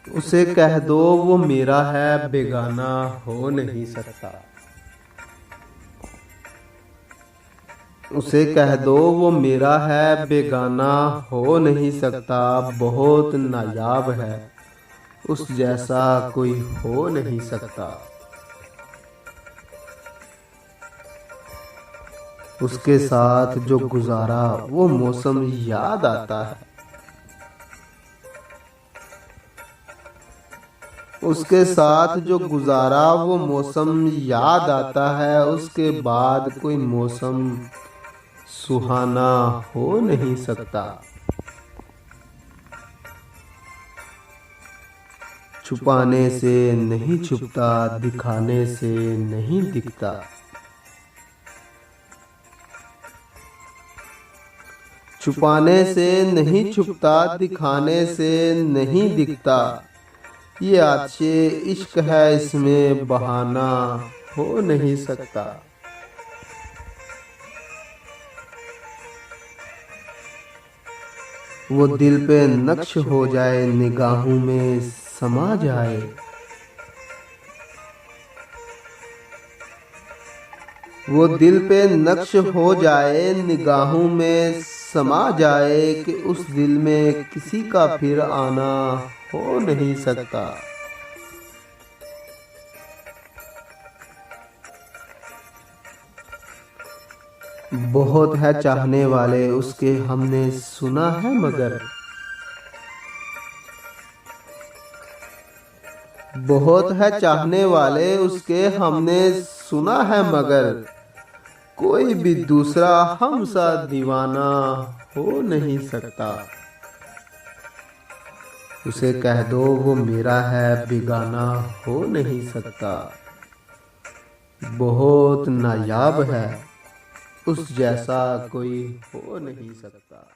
उसे कह दो वो मेरा है बेगाना हो नहीं सकता। उसे कह दो वो मेरा है बेगाना हो नहीं सकता। बहुत नायाब है उस जैसा कोई हो नहीं सकता। उसके साथ जो गुजारा वो मौसम याद आता है। उसके साथ जो गुजारा वो मौसम याद आता है। उसके बाद कोई मौसम सुहाना हो नहीं सकता। छुपाने से नहीं छुपता, दिखाने से नहीं दिखता। छुपाने से नहीं छुपता, दिखाने से नहीं दिखता। ये आतिशे इश्क है, इसमें बहाना हो नहीं सकता। वो दिल पे नक्श हो जाए, निगाहों में समा जाए। वो दिल पे नक्श हो जाए, निगाहों में समा जाए कि उस दिल में किसी का फिर आना हो नहीं सकता। बहुत है चाहने वाले उसके हमने सुना है मगर। बहुत है चाहने वाले उसके हमने सुना है मगर। कोई भी दूसरा हम सा दीवाना हो नहीं सकता। उसे कह दो वो मेरा है बेगाना हो नहीं सकता। बहुत नायाब है उस जैसा कोई हो नहीं सकता।